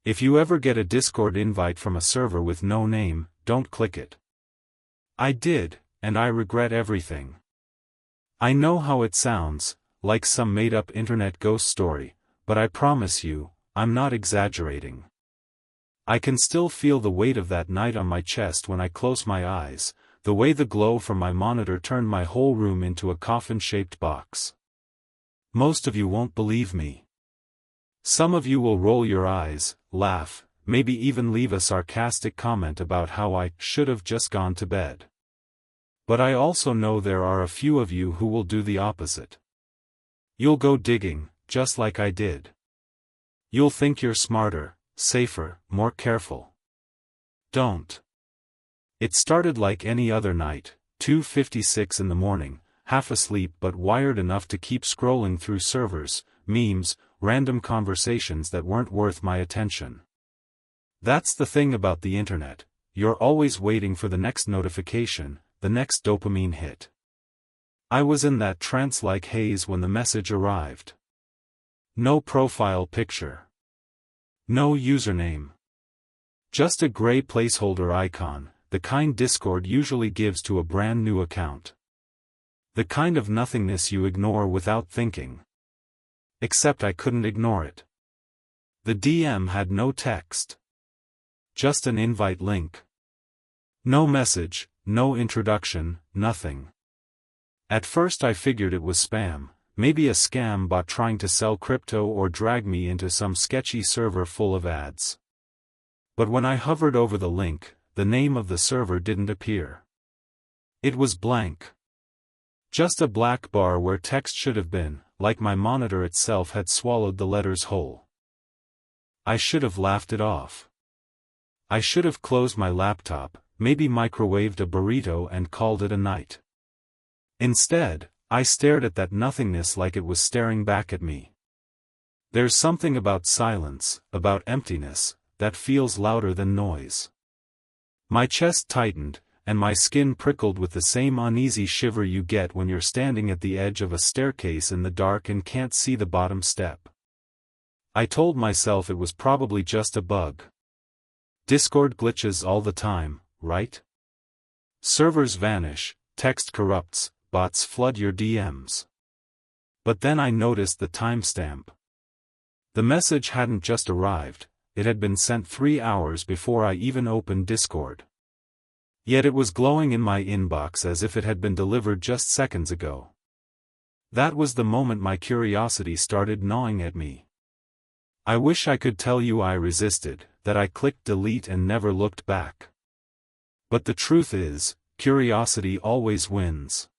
If you ever get a Discord invite from a server with no name, don't click it. I did, and I regret everything. I know how it sounds, like some made-up internet ghost story, but I promise you, I'm not exaggerating. I can still feel the weight of that night on my chest when I close my eyes, the way the glow from my monitor turned my whole room into a coffin-shaped box. Most of you won't believe me. Some of you will roll your eyes, laugh, maybe even leave a sarcastic comment about how I should have just gone to bed. But I also know there are a few of you who will do the opposite. You'll go digging, just like I did. You'll think you're smarter, safer, more careful. Don't. It started like any other night, 2:56 in the morning, half asleep but wired enough to keep scrolling through servers, memes, random conversations that weren't worth my attention. That's the thing about the internet, you're always waiting for the next notification, the next dopamine hit. I was in that trance-like haze when the message arrived. No profile picture. No username. Just a gray placeholder icon, the kind Discord usually gives to a brand new account. The kind of nothingness you ignore without thinking. Except I couldn't ignore it. The DM had no text. Just an invite link. No message, no introduction, nothing. At first I figured it was spam, maybe a scam bot trying to sell crypto or drag me into some sketchy server full of ads. But when I hovered over the link, the name of the server didn't appear. It was blank. Just a black bar where text should have been, like my monitor itself had swallowed the letters whole. I should have laughed it off. I should have closed my laptop, maybe microwaved a burrito and called it a night. Instead, I stared at that nothingness like it was staring back at me. There's something about silence, about emptiness, that feels louder than noise. My chest tightened, and my skin prickled with the same uneasy shiver you get when you're standing at the edge of a staircase in the dark and can't see the bottom step. I told myself it was probably just a bug. Discord glitches all the time, right? Servers vanish, text corrupts, bots flood your DMs. But then I noticed the timestamp. The message hadn't just arrived, it had been sent 3 hours before I even opened Discord. Yet it was glowing in my inbox as if it had been delivered just seconds ago. That was the moment my curiosity started gnawing at me. I wish I could tell you I resisted, that I clicked delete and never looked back. But the truth is, curiosity always wins.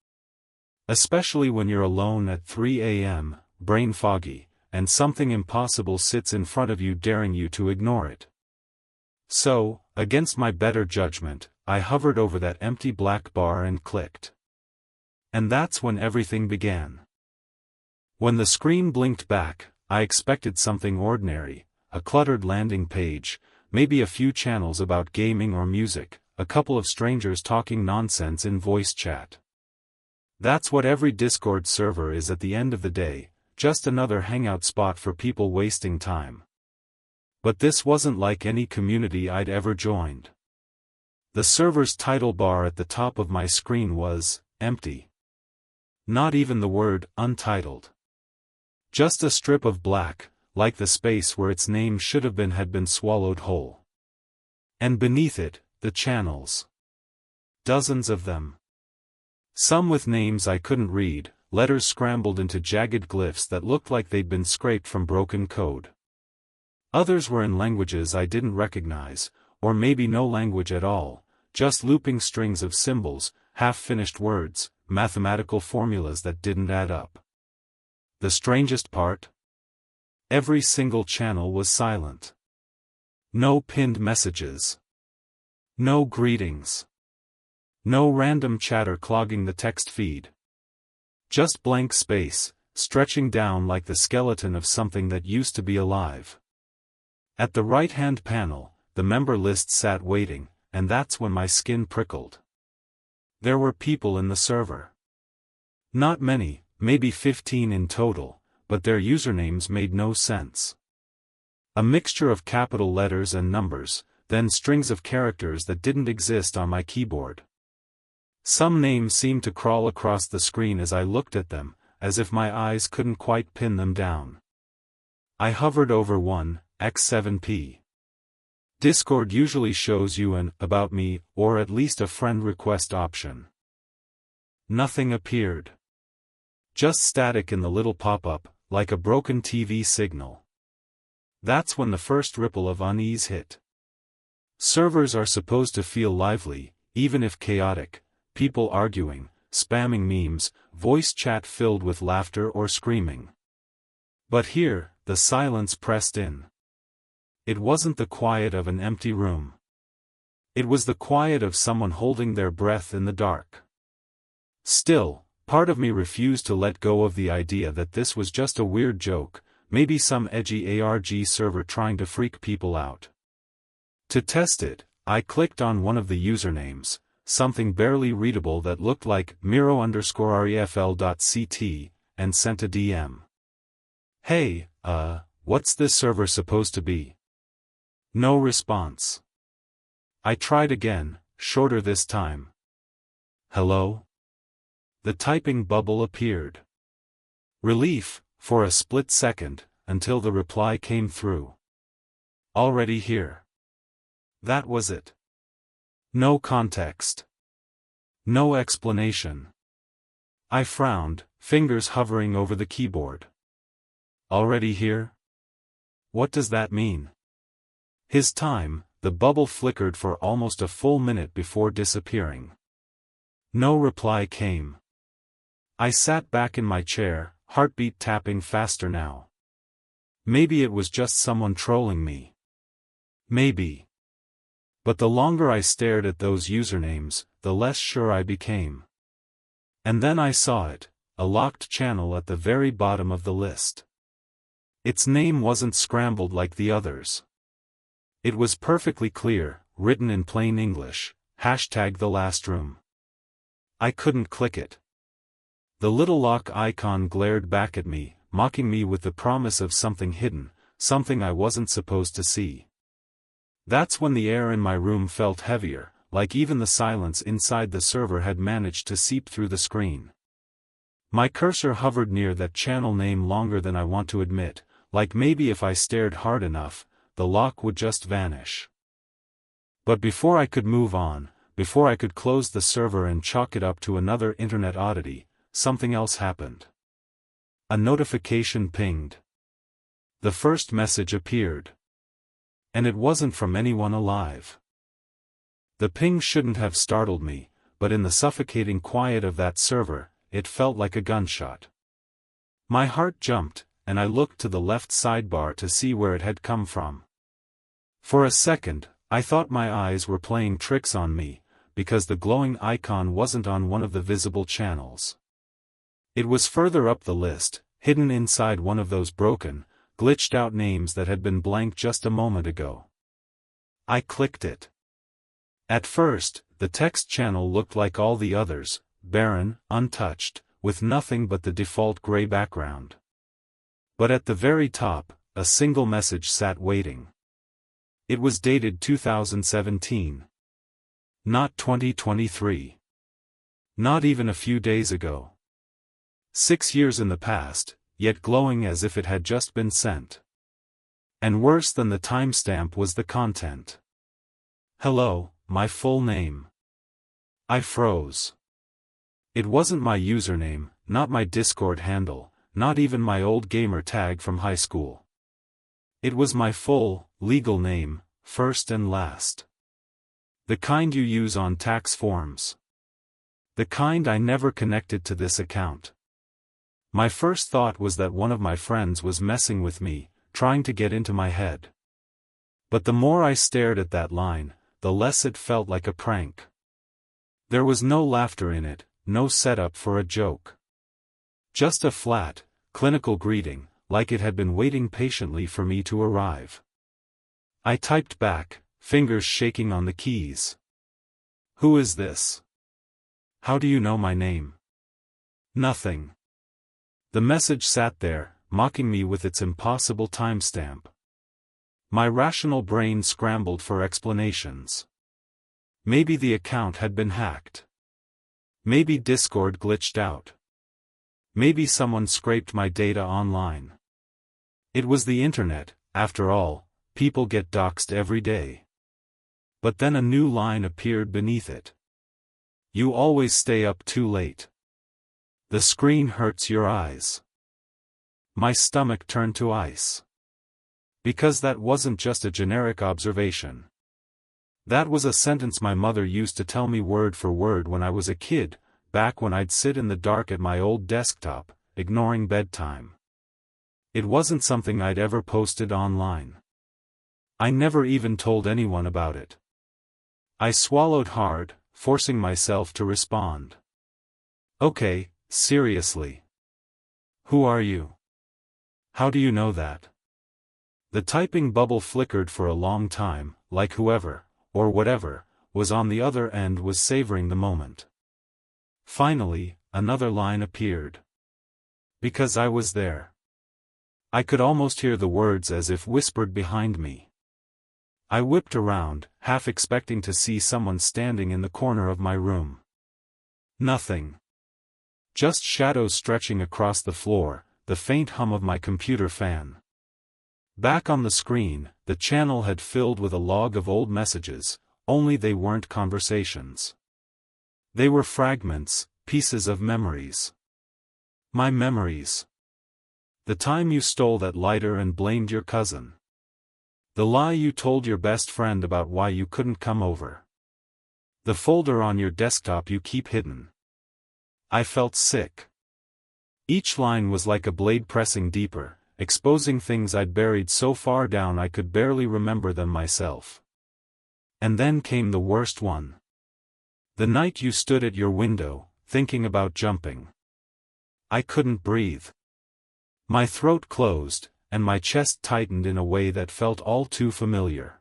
Especially when you're alone at 3 a.m., brain foggy, and something impossible sits in front of you daring you to ignore it. So, against my better judgment, I hovered over that empty black bar and clicked. And that's when everything began. When the screen blinked back, I expected something ordinary, a cluttered landing page, maybe a few channels about gaming or music, a couple of strangers talking nonsense in voice chat. That's what every Discord server is at the end of the day, just another hangout spot for people wasting time. But this wasn't like any community I'd ever joined. The server's title bar at the top of my screen was empty. Not even the word untitled. Just a strip of black, like the space where its name should have been had been swallowed whole. And beneath it, the channels. Dozens of them. Some with names I couldn't read, letters scrambled into jagged glyphs that looked like they'd been scraped from broken code. Others were in languages I didn't recognize, or maybe no language at all, just looping strings of symbols, half-finished words, mathematical formulas that didn't add up. The strangest part? Every single channel was silent. No pinned messages. No greetings. No random chatter clogging the text feed. Just blank space, stretching down like the skeleton of something that used to be alive. At the right-hand panel, the member list sat waiting, and that's when my skin prickled. There were people in the server. Not many, maybe 15 in total, but their usernames made no sense. A mixture of capital letters and numbers, then strings of characters that didn't exist on my keyboard. Some names seemed to crawl across the screen as I looked at them, as if my eyes couldn't quite pin them down. I hovered over one, X7P. Discord usually shows you an About Me, or at least a friend request option. Nothing appeared. Just static in the little pop-up, like a broken TV signal. That's when the first ripple of unease hit. Servers are supposed to feel lively, even if chaotic, people arguing, spamming memes, voice chat filled with laughter or screaming. But here, the silence pressed in. It wasn't the quiet of an empty room. It was the quiet of someone holding their breath in the dark. Still, part of me refused to let go of the idea that this was just a weird joke, maybe some edgy ARG server trying to freak people out. To test it, I clicked on one of the usernames, something barely readable that looked like Miro_refl.ct, and sent a DM. Hey, what's this server supposed to be? No response. I tried again, shorter this time. Hello? The typing bubble appeared. Relief, for a split second, until the reply came through. Already here. That was it. No context. No explanation. I frowned, fingers hovering over the keyboard. Already here? What does that mean? His time, the bubble flickered for almost a full minute before disappearing. No reply came. I sat back in my chair, heartbeat tapping faster now. Maybe it was just someone trolling me. Maybe. But the longer I stared at those usernames, the less sure I became. And then I saw it, a locked channel at the very bottom of the list. Its name wasn't scrambled like the others. It was perfectly clear, written in plain English, #TheLastRoom. I couldn't click it. The little lock icon glared back at me, mocking me with the promise of something hidden, something I wasn't supposed to see. That's when the air in my room felt heavier, like even the silence inside the server had managed to seep through the screen. My cursor hovered near that channel name longer than I want to admit, like maybe if I stared hard enough, the lock would just vanish. But before I could move on, before I could close the server and chalk it up to another internet oddity, something else happened. A notification pinged. The first message appeared. And it wasn't from anyone alive. The ping shouldn't have startled me, but in the suffocating quiet of that server, it felt like a gunshot. My heart jumped, and I looked to the left sidebar to see where it had come from. For a second, I thought my eyes were playing tricks on me, because the glowing icon wasn't on one of the visible channels. It was further up the list, hidden inside one of those broken, glitched-out names that had been blank just a moment ago. I clicked it. At first, the text channel looked like all the others, barren, untouched, with nothing but the default gray background. But at the very top, a single message sat waiting. It was dated 2017. Not 2023. Not even a few days ago. 6 years in the past, yet glowing as if it had just been sent. And worse than the timestamp was the content. Hello, my full name. I froze. It wasn't my username, not my Discord handle, not even my old gamer tag from high school. It was my full, legal name, first and last. The kind you use on tax forms. The kind I never connected to this account. My first thought was that one of my friends was messing with me, trying to get into my head. But the more I stared at that line, the less it felt like a prank. There was no laughter in it, no setup for a joke. Just a flat, clinical greeting, like it had been waiting patiently for me to arrive. I typed back, fingers shaking on the keys. Who is this? How do you know my name? Nothing. The message sat there, mocking me with its impossible timestamp. My rational brain scrambled for explanations. Maybe the account had been hacked. Maybe Discord glitched out. Maybe someone scraped my data online. It was the internet, after all, people get doxed every day. But then a new line appeared beneath it. You always stay up too late. The screen hurts your eyes. My stomach turned to ice. Because that wasn't just a generic observation. That was a sentence my mother used to tell me word for word when I was a kid, back when I'd sit in the dark at my old desktop, ignoring bedtime. It wasn't something I'd ever posted online. I never even told anyone about it. I swallowed hard, forcing myself to respond. Okay, seriously. Who are you? How do you know that? The typing bubble flickered for a long time, like whoever, or whatever, was on the other end was savoring the moment. Finally, another line appeared. Because I was there. I could almost hear the words as if whispered behind me. I whipped around, half expecting to see someone standing in the corner of my room. Nothing. Just shadows stretching across the floor, the faint hum of my computer fan. Back on the screen, the channel had filled with a log of old messages, only they weren't conversations. They were fragments, pieces of memories. My memories. The time you stole that lighter and blamed your cousin. The lie you told your best friend about why you couldn't come over. The folder on your desktop you keep hidden. I felt sick. Each line was like a blade pressing deeper, exposing things I'd buried so far down I could barely remember them myself. And then came the worst one. The night you stood at your window, thinking about jumping. I couldn't breathe. My throat closed, and my chest tightened in a way that felt all too familiar.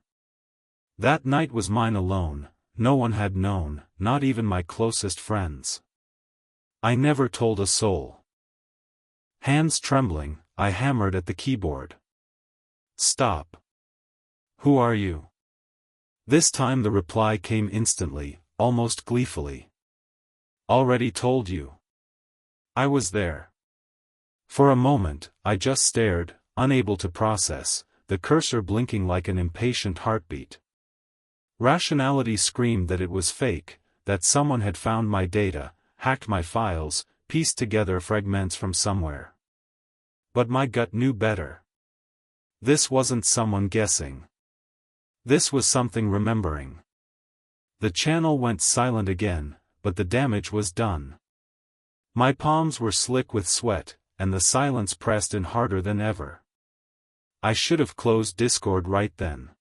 That night was mine alone, no one had known, not even my closest friends. I never told a soul. Hands trembling, I hammered at the keyboard. Stop. Who are you? This time the reply came instantly, almost gleefully. Already told you. I was there. For a moment, I just stared, unable to process, the cursor blinking like an impatient heartbeat. Rationality screamed that it was fake, that someone had found my data, hacked my files, pieced together fragments from somewhere. But my gut knew better. This wasn't someone guessing. This was something remembering. The channel went silent again, but the damage was done. My palms were slick with sweat, and the silence pressed in harder than ever. I should have closed Discord right then.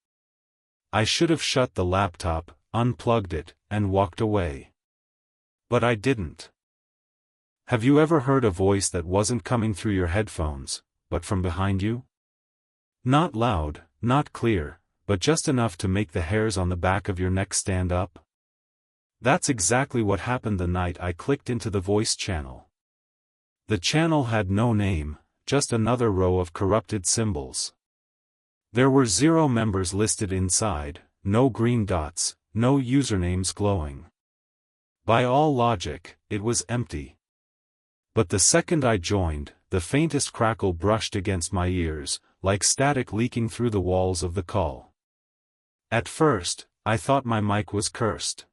I should have shut the laptop, unplugged it, and walked away. But I didn't. Have you ever heard a voice that wasn't coming through your headphones, but from behind you? Not loud, not clear, but just enough to make the hairs on the back of your neck stand up? That's exactly what happened the night I clicked into the voice channel. The channel had no name, just another row of corrupted symbols. There were 0 members listed inside, no green dots, no usernames glowing. By all logic, it was empty. But the second I joined, the faintest crackle brushed against my ears, like static leaking through the walls of the call. At first, I thought my mic was cursed.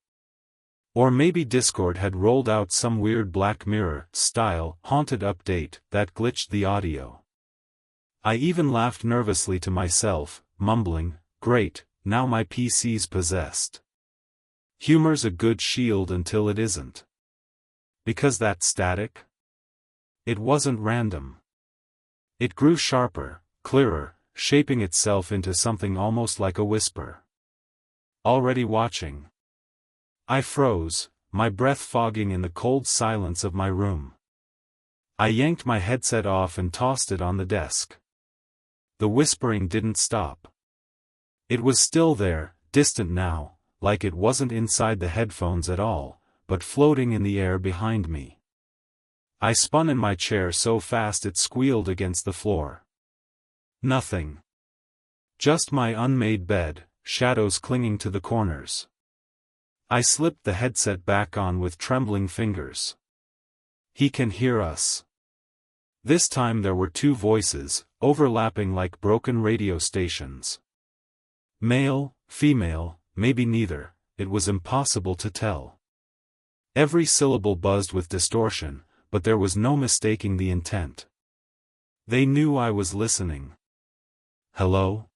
Or maybe Discord had rolled out some weird Black Mirror-style, haunted update that glitched the audio. I even laughed nervously to myself, mumbling, "Great, now my PC's possessed." Humor's a good shield until it isn't. Because that static? It wasn't random. It grew sharper, clearer, shaping itself into something almost like a whisper. Already watching. I froze, my breath fogging in the cold silence of my room. I yanked my headset off and tossed it on the desk. The whispering didn't stop. It was still there, distant now, like it wasn't inside the headphones at all, but floating in the air behind me. I spun in my chair so fast it squealed against the floor. Nothing. Just my unmade bed, shadows clinging to the corners. I slipped the headset back on with trembling fingers. He can hear us. This time there were two voices, overlapping like broken radio stations. Male, female, maybe neither, it was impossible to tell. Every syllable buzzed with distortion, but there was no mistaking the intent. They knew I was listening. Hello?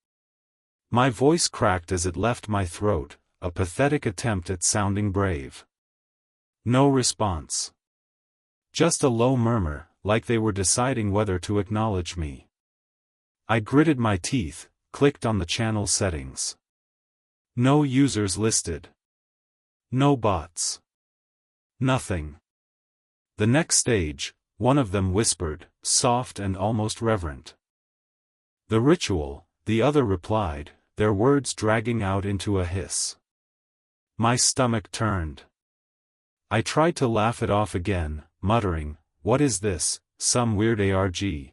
My voice cracked as it left my throat, a pathetic attempt at sounding brave. No response. Just a low murmur, like they were deciding whether to acknowledge me. I gritted my teeth, clicked on the channel settings. No users listed. No bots. Nothing. The next stage, one of them whispered, soft and almost reverent. The ritual, the other replied, their words dragging out into a hiss. My stomach turned. I tried to laugh it off again, muttering, "What is this, some weird ARG?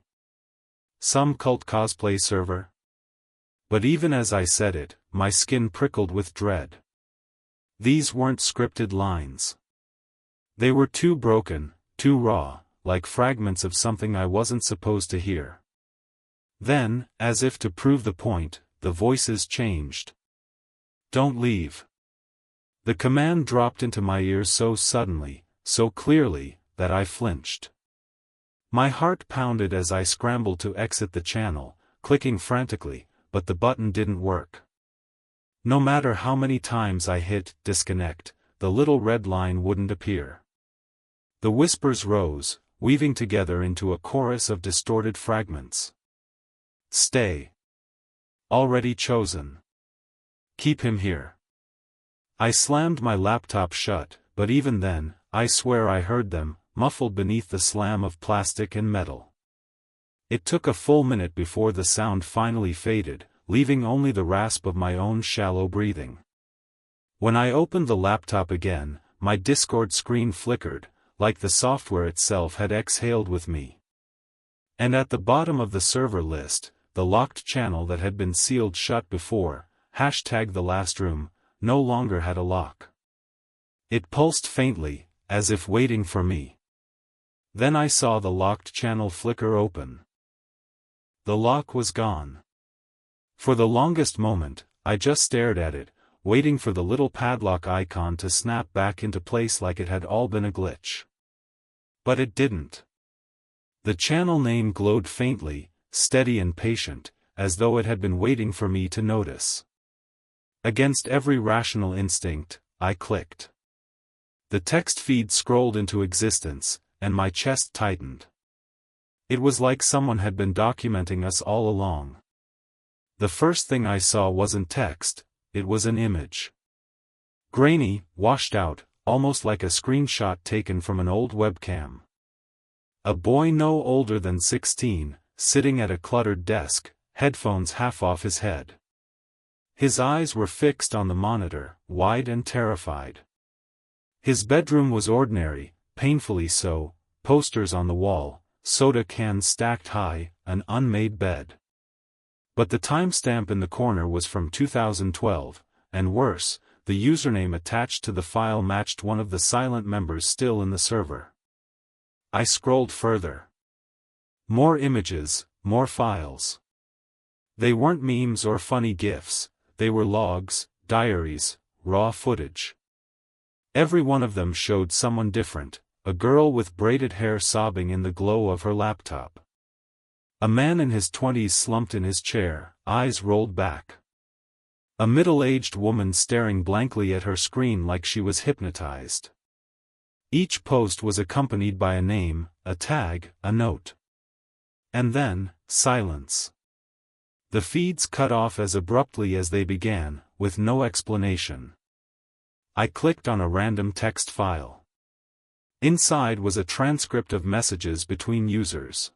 Some cult cosplay server?" But even as I said it, my skin prickled with dread. These weren't scripted lines. They were too broken, too raw, like fragments of something I wasn't supposed to hear. Then, as if to prove the point, the voices changed. "Don't leave." The command dropped into my ears so suddenly, so clearly, that I flinched. My heart pounded as I scrambled to exit the channel, clicking frantically, but the button didn't work. No matter how many times I hit disconnect, the little red line wouldn't appear. The whispers rose, weaving together into a chorus of distorted fragments. "Stay. Already chosen. Keep him here." I slammed my laptop shut, but even then, I swear I heard them, muffled beneath the slam of plastic and metal. It took a full minute before the sound finally faded, leaving only the rasp of my own shallow breathing. When I opened the laptop again, my Discord screen flickered, like the software itself had exhaled with me. And at the bottom of the server list, the locked channel that had been sealed shut before, #TheLastRoom, no longer had a lock. It pulsed faintly, as if waiting for me. Then I saw the locked channel flicker open. The lock was gone. For the longest moment, I just stared at it, waiting for the little padlock icon to snap back into place like it had all been a glitch. But it didn't. The channel name glowed faintly, steady and patient, as though it had been waiting for me to notice. Against every rational instinct, I clicked. The text feed scrolled into existence, and my chest tightened. It was like someone had been documenting us all along. The first thing I saw wasn't text, it was an image. Grainy, washed out, almost like a screenshot taken from an old webcam. A boy no older than 16, sitting at a cluttered desk, headphones half off his head. His eyes were fixed on the monitor, wide and terrified. His bedroom was ordinary, painfully so, posters on the wall, soda cans stacked high, an unmade bed. But the timestamp in the corner was from 2012, and worse, the username attached to the file matched one of the silent members still in the server. I scrolled further. More images, more files. They weren't memes or funny GIFs, they were logs, diaries, raw footage. Every one of them showed someone different, a girl with braided hair sobbing in the glow of her laptop. A man in his 20s slumped in his chair, eyes rolled back. A middle-aged woman staring blankly at her screen like she was hypnotized. Each post was accompanied by a name, a tag, a note. And then, silence. The feeds cut off as abruptly as they began, with no explanation. I clicked on a random text file. Inside was a transcript of messages between users.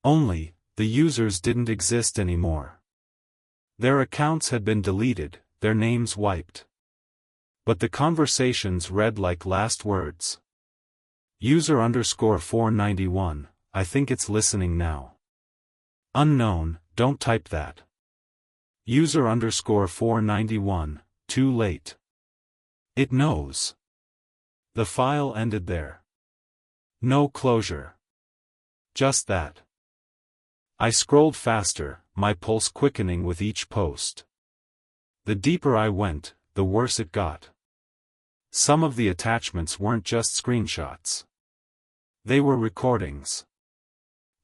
Only, the users didn't exist anymore. Their accounts had been deleted, their names wiped. But the conversations read like last words. User_491, I think it's listening now. Unknown, don't type that. User underscore 491, too late. It knows. The file ended there. No closure. Just that. I scrolled faster, my pulse quickening with each post. The deeper I went, the worse it got. Some of the attachments weren't just screenshots. They were recordings.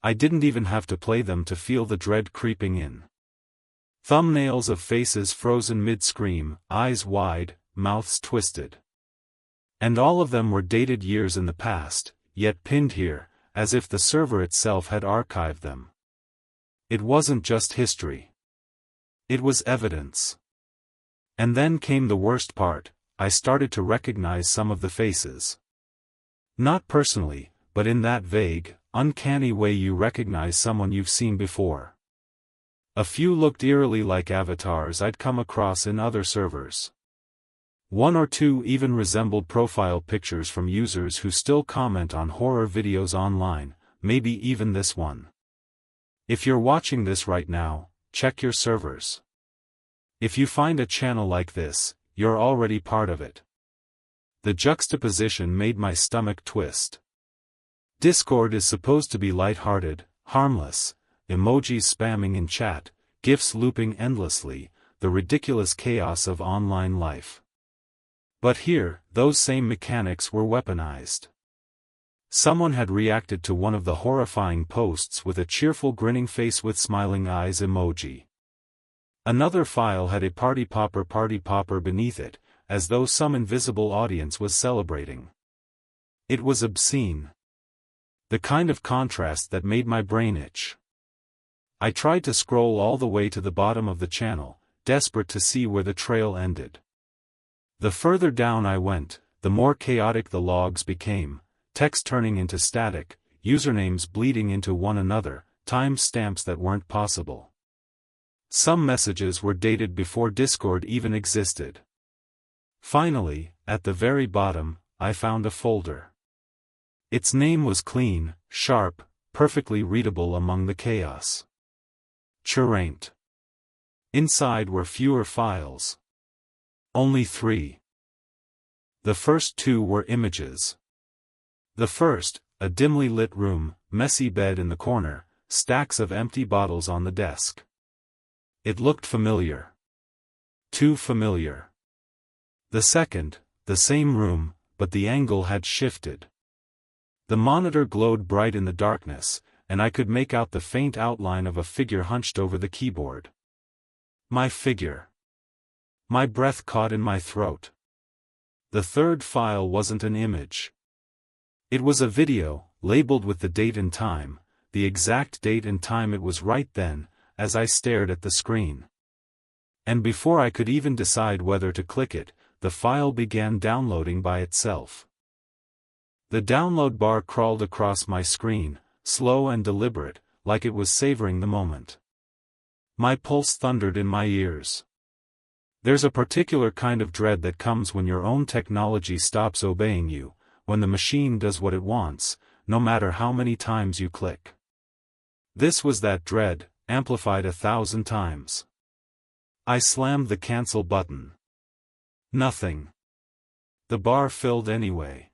I didn't even have to play them to feel the dread creeping in. Thumbnails of faces frozen mid-scream, eyes wide, mouths twisted. And all of them were dated years in the past, yet pinned here, as if the server itself had archived them. It wasn't just history. It was evidence. And then came the worst part, I started to recognize some of the faces. Not personally, but in that vague, uncanny way you recognize someone you've seen before. A few looked eerily like avatars I'd come across in other servers. One or two even resembled profile pictures from users who still comment on horror videos online, maybe even this one. If you're watching this right now, check your servers. If you find a channel like this, you're already part of it. The juxtaposition made my stomach twist. Discord is supposed to be lighthearted, harmless, emojis spamming in chat, GIFs looping endlessly, the ridiculous chaos of online life. But here, those same mechanics were weaponized. Someone had reacted to one of the horrifying posts with a cheerful grinning face with smiling eyes emoji. Another file had a party popper beneath it, as though some invisible audience was celebrating. It was obscene. The kind of contrast that made my brain itch. I tried to scroll all the way to the bottom of the channel, desperate to see where the trail ended. The further down I went, the more chaotic the logs became, text turning into static, usernames bleeding into one another, time stamps that weren't possible. Some messages were dated before Discord even existed. Finally, at the very bottom, I found a folder. Its name was clean, sharp, perfectly readable among the chaos. Churaint. Inside were fewer files. Only 3. The first 2 were images. The first, a dimly lit room, messy bed in the corner, stacks of empty bottles on the desk. It looked familiar. Too familiar. The second, the same room, but the angle had shifted. The monitor glowed bright in the darkness, and I could make out the faint outline of a figure hunched over the keyboard. My figure. My breath caught in my throat. The third file wasn't an image. It was a video, labeled with the date and time, the exact date and time it was right then, as I stared at the screen. And before I could even decide whether to click it, the file began downloading by itself. The download bar crawled across my screen, slow and deliberate, like it was savoring the moment. My pulse thundered in my ears. There's a particular kind of dread that comes when your own technology stops obeying you, when the machine does what it wants, no matter how many times you click. This was that dread, amplified 1,000 times. I slammed the cancel button. Nothing. The bar filled anyway.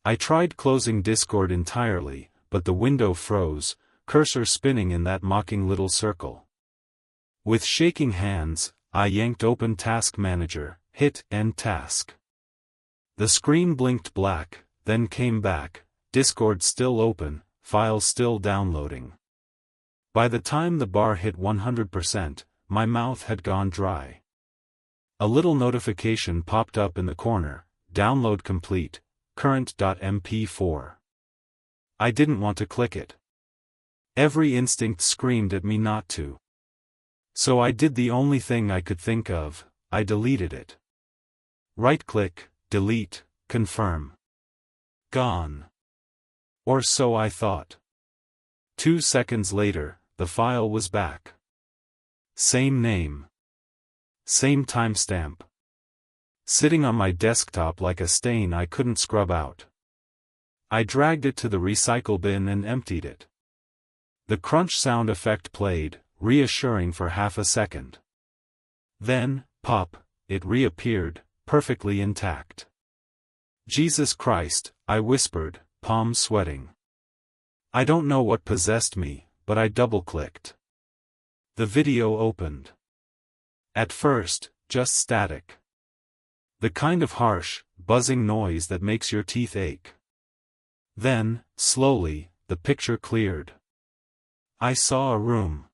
I tried closing Discord entirely, but the window froze, cursor spinning in that mocking little circle. With shaking hands, I yanked open Task Manager, hit End Task. The screen blinked black, then came back, Discord still open, files still downloading. By the time the bar hit 100%, my mouth had gone dry. A little notification popped up in the corner, download complete, current.mp4. I didn't want to click it. Every instinct screamed at me not to. So I did the only thing I could think of, I deleted it. Right-click, delete, confirm. Gone. Or so I thought. 2 seconds later, the file was back. Same name. Same timestamp. Sitting on my desktop like a stain I couldn't scrub out. I dragged it to the recycle bin and emptied it. The crunch sound effect played, reassuring for half a second. Then, pop, it reappeared, perfectly intact. Jesus Christ, I whispered, palms sweating. I don't know what possessed me, but I double-clicked. The video opened. At first, just static. The kind of harsh, buzzing noise that makes your teeth ache. Then, slowly, the picture cleared. I saw a room.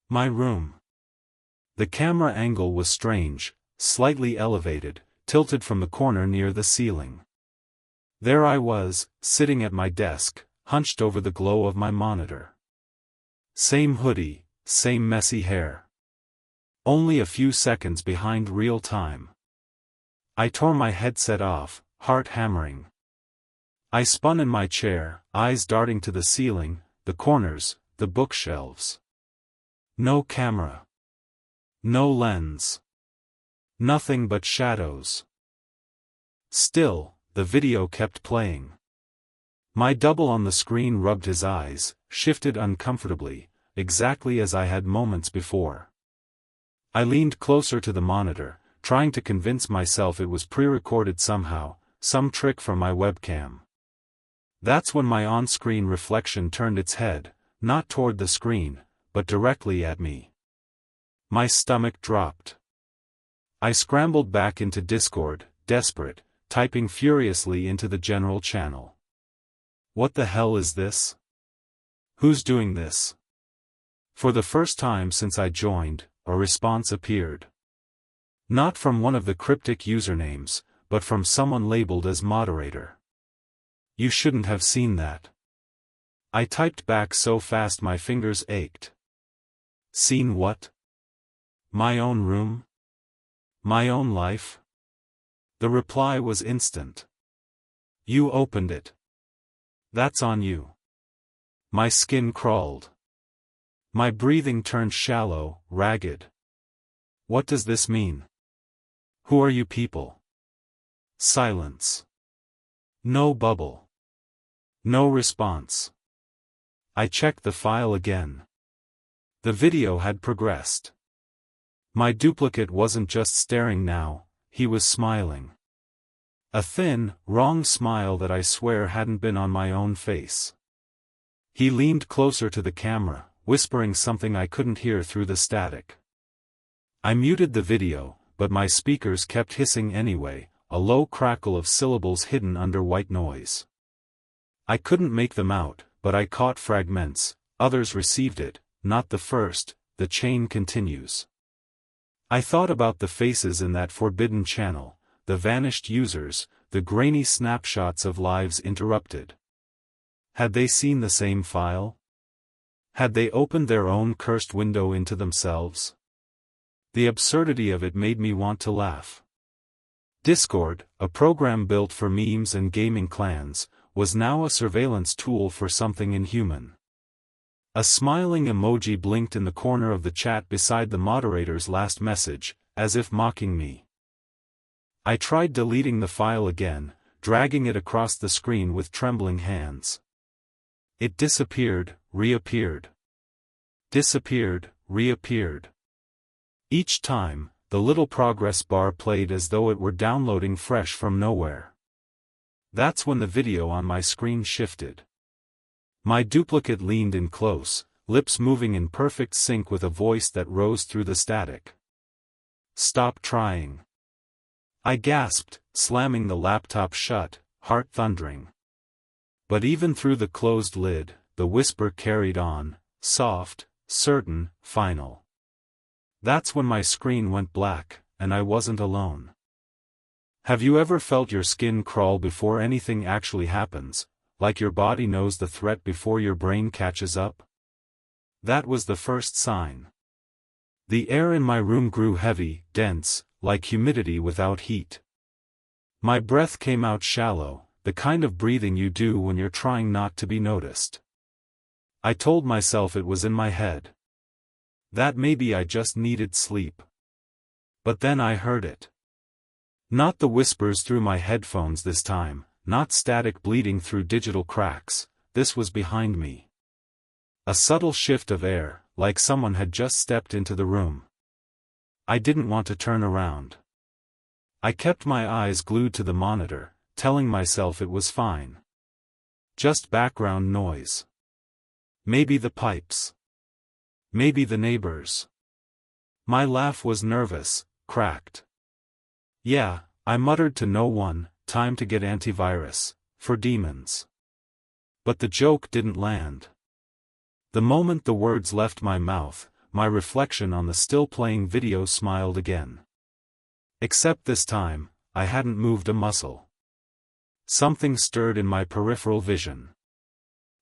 My room. The camera angle was strange, slightly elevated, tilted from the corner near the ceiling. There I was, sitting at my desk, hunched over the glow of my monitor. Same hoodie, same messy hair. Only a few seconds behind real time. I tore my headset off, heart hammering. I spun in my chair, eyes darting to the ceiling, the corners, the bookshelves. No camera. No lens. Nothing but shadows. Still, the video kept playing. My double on the screen rubbed his eyes, shifted uncomfortably, exactly as I had moments before. I leaned closer to the monitor, trying to convince myself it was pre-recorded somehow, some trick from my webcam. That's when my on-screen reflection turned its head, not toward the screen, but directly at me. My stomach dropped. I scrambled back into Discord, desperate, typing furiously into the general channel. What the hell is this? Who's doing this? For the first time since I joined, a response appeared. Not from one of the cryptic usernames, but from someone labeled as moderator. You shouldn't have seen that. I typed back so fast my fingers ached. Seen what? My own room? My own life? The reply was instant. You opened it. That's on you. My skin crawled. My breathing turned shallow, ragged. What does this mean? Who are you people? Silence. No bubble. No response. I checked the file again. The video had progressed. My duplicate wasn't just staring now, he was smiling. A thin, wrong smile that I swear hadn't been on my own face. He leaned closer to the camera, whispering something I couldn't hear through the static. I muted the video, but my speakers kept hissing anyway, a low crackle of syllables hidden under white noise. I couldn't make them out, but I caught fragments. Others received it, not the first, the chain continues. I thought about the faces in that forbidden channel, the vanished users, the grainy snapshots of lives interrupted. Had they seen the same file? Had they opened their own cursed window into themselves? The absurdity of it made me want to laugh. Discord, a program built for memes and gaming clans, was now a surveillance tool for something inhuman. A smiling emoji blinked in the corner of the chat beside the moderator's last message, as if mocking me. I tried deleting the file again, dragging it across the screen with trembling hands. It disappeared, reappeared. Disappeared, reappeared. Each time, the little progress bar played as though it were downloading fresh from nowhere. That's when the video on my screen shifted. My duplicate leaned in close, lips moving in perfect sync with a voice that rose through the static. Stop trying. I gasped, slamming the laptop shut, heart thundering. But even through the closed lid, the whisper carried on, soft, certain, final. That's when my screen went black, and I wasn't alone. Have you ever felt your skin crawl before anything actually happens, like your body knows the threat before your brain catches up? That was the first sign. The air in my room grew heavy, dense, like humidity without heat. My breath came out shallow, the kind of breathing you do when you're trying not to be noticed. I told myself it was in my head. That maybe I just needed sleep. But then I heard it. Not the whispers through my headphones this time, not static bleeding through digital cracks, this was behind me. A subtle shift of air, like someone had just stepped into the room. I didn't want to turn around. I kept my eyes glued to the monitor, telling myself it was fine. Just background noise. Maybe the pipes. Maybe the neighbors. My laugh was nervous, cracked. Yeah, I muttered to no one, time to get antivirus, for demons. But the joke didn't land. The moment the words left my mouth, my reflection on the still-playing video smiled again. Except this time, I hadn't moved a muscle. Something stirred in my peripheral vision.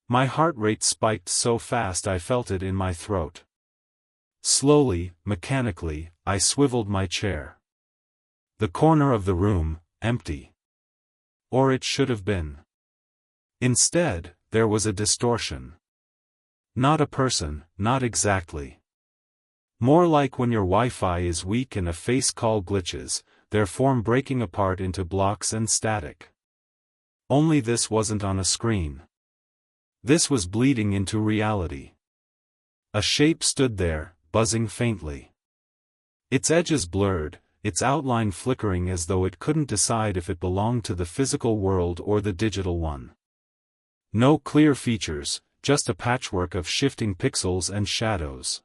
My heart rate spiked so fast I felt it in my throat. Slowly, mechanically, I swiveled my chair. The corner of the room, empty. Or it should have been. Instead, there was a distortion. Not a person, not exactly. More like when your Wi-Fi is weak and a face call glitches, their form breaking apart into blocks and static. Only this wasn't on a screen. This was bleeding into reality. A shape stood there, buzzing faintly. Its edges blurred, its outline flickering as though it couldn't decide if it belonged to the physical world or the digital one. No clear features, just a patchwork of shifting pixels and shadows.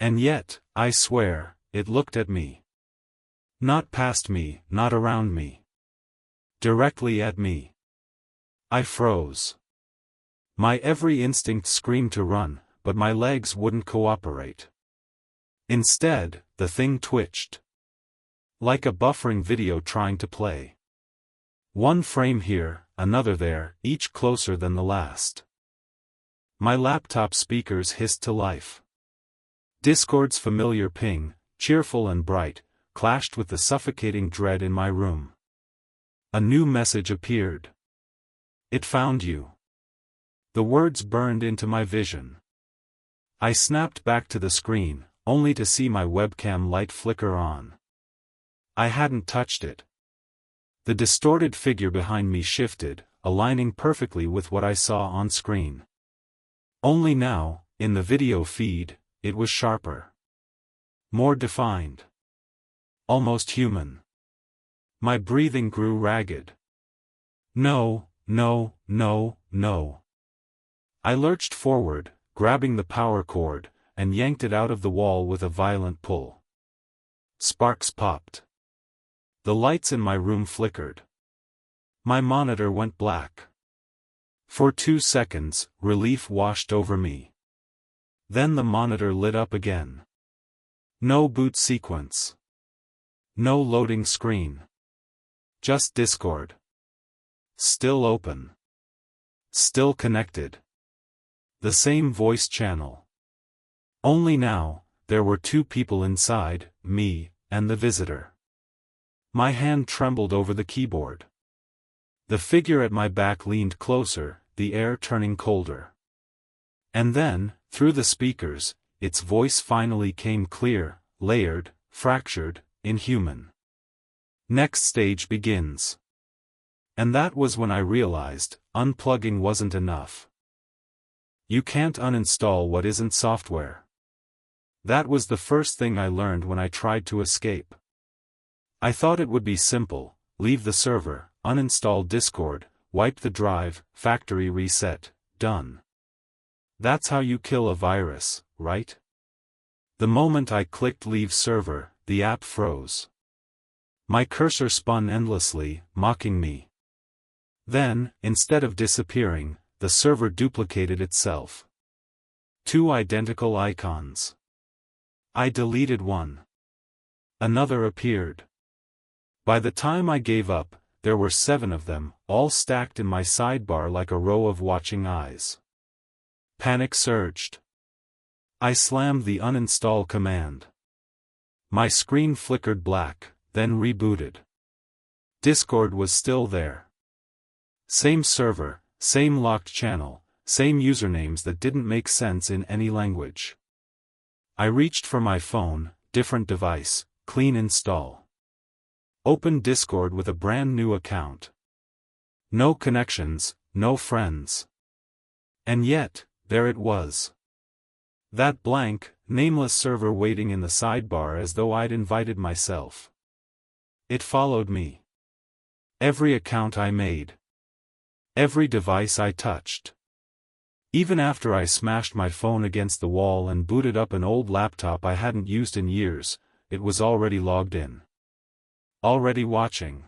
And yet, I swear, it looked at me. Not past me, not around me. Directly at me. I froze. My every instinct screamed to run, but my legs wouldn't cooperate. Instead, the thing twitched. Like a buffering video trying to play. One frame here, another there, each closer than the last. My laptop speakers hissed to life. Discord's familiar ping, cheerful and bright, clashed with the suffocating dread in my room. A new message appeared. It found you. The words burned into my vision. I snapped back to the screen, only to see my webcam light flicker on. I hadn't touched it. The distorted figure behind me shifted, aligning perfectly with what I saw on screen. Only now, in the video feed, it was sharper. More defined. Almost human. My breathing grew ragged. No, no, no, no. I lurched forward, grabbing the power cord, and yanked it out of the wall with a violent pull. Sparks popped. The lights in my room flickered. My monitor went black. For 2 seconds, relief washed over me. Then the monitor lit up again. No boot sequence. No loading screen. Just Discord. Still open. Still connected. The same voice channel. Only now, there were 2 people inside, me, and the visitor. My hand trembled over the keyboard. The figure at my back leaned closer, the air turning colder. And then, through the speakers, its voice finally came clear, layered, fractured, inhuman. Next stage begins. And that was when I realized, unplugging wasn't enough. You can't uninstall what isn't software. That was the first thing I learned when I tried to escape. I thought it would be simple: leave the server, uninstall Discord, wipe the drive, factory reset, done. That's how you kill a virus, right? The moment I clicked leave server, the app froze. My cursor spun endlessly, mocking me. Then, instead of disappearing, the server duplicated itself. 2 identical icons. I deleted one. Another appeared. By the time I gave up, there were 7 of them, all stacked in my sidebar like a row of watching eyes. Panic surged. I slammed the uninstall command. My screen flickered black, then rebooted. Discord was still there. Same server, same locked channel, same usernames that didn't make sense in any language. I reached for my phone, different device, clean install. Opened Discord with a brand new account. No connections, no friends. And yet, there it was. That blank, nameless server waiting in the sidebar as though I'd invited myself. It followed me. Every account I made. Every device I touched. Even after I smashed my phone against the wall and booted up an old laptop I hadn't used in years, it was already logged in. Already watching.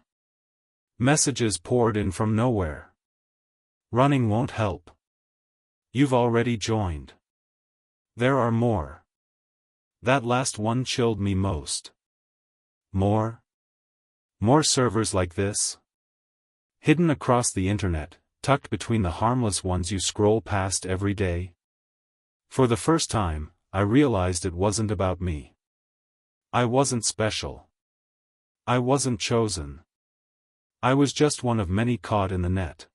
Messages poured in from nowhere. Running won't help. You've already joined. There are more. That last one chilled me most. More? More servers like this? Hidden across the internet, tucked between the harmless ones you scroll past every day? For the first time, I realized it wasn't about me. I wasn't special. I wasn't chosen. I was just one of many caught in the net.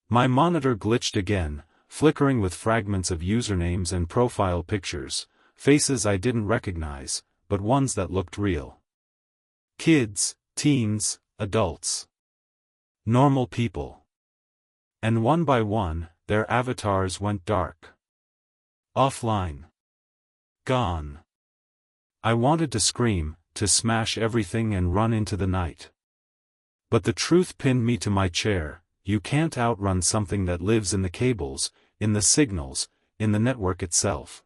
My monitor glitched again, flickering with fragments of usernames and profile pictures, faces I didn't recognize, but ones that looked real. Kids, teens, adults. Normal people. And one by one, their avatars went dark. Offline. Gone. I wanted to scream, to smash everything and run into the night. But the truth pinned me to my chair. You can't outrun something that lives in the cables, in the signals, in the network itself.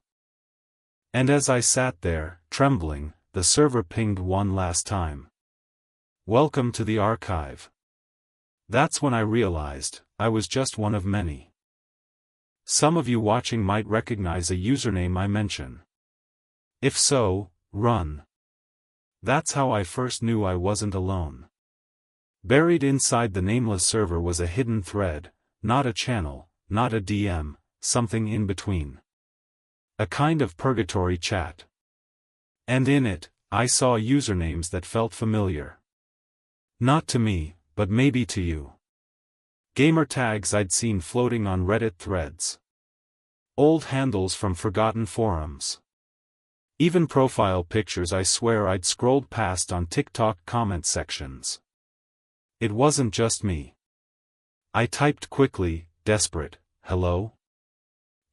And as I sat there, trembling, the server pinged one last time. Welcome to the archive. That's when I realized, I was just one of many. Some of you watching might recognize a username I mention. If so, run. That's how I first knew I wasn't alone. Buried inside the nameless server was a hidden thread, not a channel, not a DM, something in between. A kind of purgatory chat. And in it, I saw usernames that felt familiar. Not to me, but maybe to you. Gamer tags I'd seen floating on Reddit threads. Old handles from forgotten forums. Even profile pictures I swear I'd scrolled past on TikTok comment sections. It wasn't just me. I typed quickly, desperate, "Hello?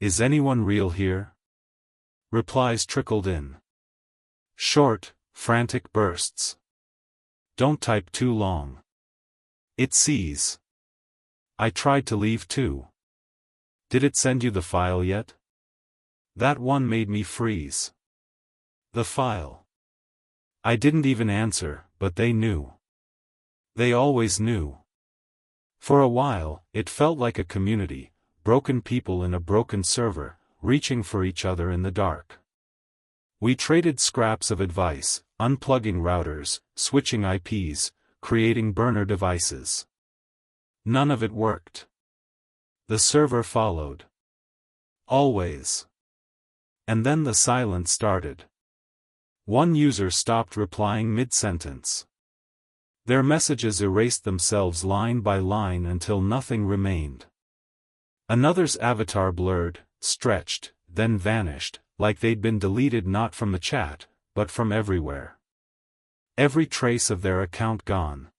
Is anyone real here?" Replies trickled in. Short, frantic bursts. Don't type too long. It sees. I tried to leave too. Did it send you the file yet? That one made me freeze. The file. I didn't even answer, but they knew. They always knew. For a while, it felt like a community, broken people in a broken server, reaching for each other in the dark. We traded scraps of advice, unplugging routers, switching IPs, creating burner devices. None of it worked. The server followed. Always. And then the silence started. One user stopped replying mid-sentence. Their messages erased themselves line by line until nothing remained. Another's avatar blurred, stretched, then vanished, like they'd been deleted not from the chat, but from everywhere. Every trace of their account gone.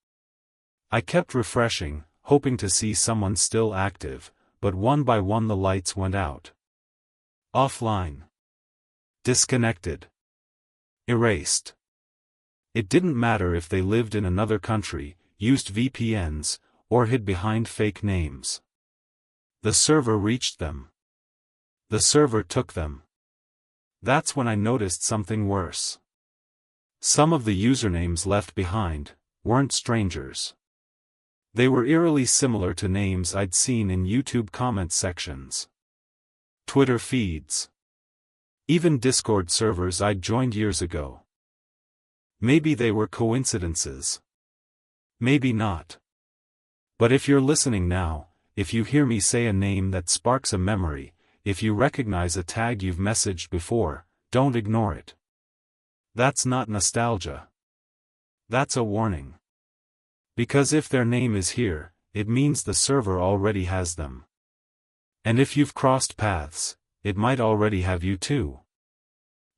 I kept refreshing, hoping to see someone still active, but one by one the lights went out. Offline. Disconnected. Erased. It didn't matter if they lived in another country, used VPNs, or hid behind fake names. The server reached them. The server took them. That's when I noticed something worse. Some of the usernames left behind weren't strangers. They were eerily similar to names I'd seen in YouTube comment sections, Twitter feeds, even Discord servers I'd joined years ago. Maybe they were coincidences. Maybe not. But if you're listening now, if you hear me say a name that sparks a memory, if you recognize a tag you've messaged before, don't ignore it. That's not nostalgia. That's a warning. Because if their name is here, it means the server already has them. And if you've crossed paths, it might already have you too.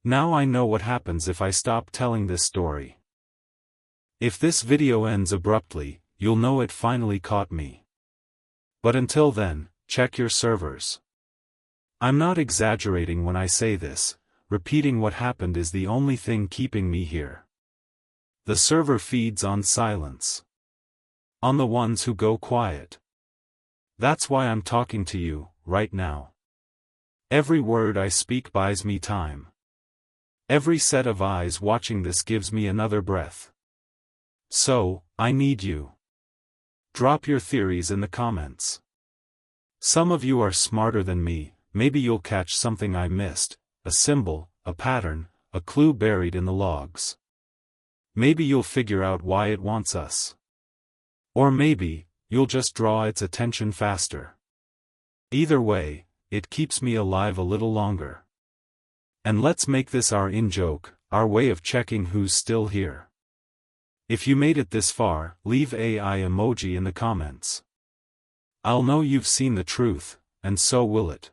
Now I know what happens if I stop telling this story. If this video ends abruptly, you'll know it finally caught me. But until then, check your servers. I'm not exaggerating when I say this, repeating what happened is the only thing keeping me here. The server feeds on silence. On the ones who go quiet. That's why I'm talking to you, right now. Every word I speak buys me time. Every set of eyes watching this gives me another breath. So, I need you. Drop your theories in the comments. Some of you are smarter than me, maybe you'll catch something I missed, a symbol, a pattern, a clue buried in the logs. Maybe you'll figure out why it wants us. Or maybe, you'll just draw its attention faster. Either way, it keeps me alive a little longer. And let's make this our in-joke, our way of checking who's still here. If you made it this far, leave AI emoji in the comments. I'll know you've seen the truth, and so will it.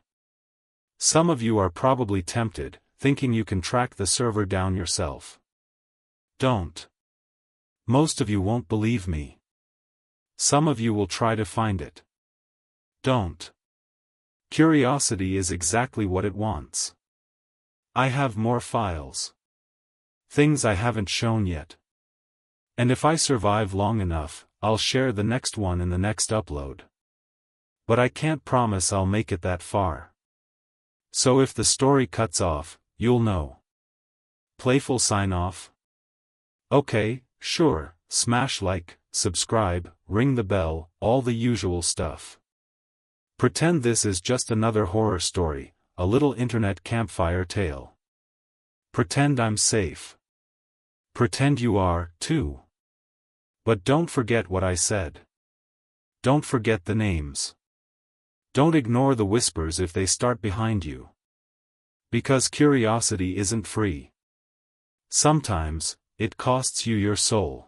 Some of you are probably tempted, thinking you can track the server down yourself. Don't. Most of you won't believe me. Some of you will try to find it. Don't. Curiosity is exactly what it wants. I have more files. Things I haven't shown yet. And if I survive long enough, I'll share the next one in the next upload. But I can't promise I'll make it that far. So if the story cuts off, you'll know. Playful sign off? Okay, sure, smash like, subscribe, ring the bell, all the usual stuff. Pretend this is just another horror story, a little internet campfire tale. Pretend I'm safe. Pretend you are, too. But don't forget what I said. Don't forget the names. Don't ignore the whispers if they start behind you. Because curiosity isn't free. Sometimes, it costs you your soul.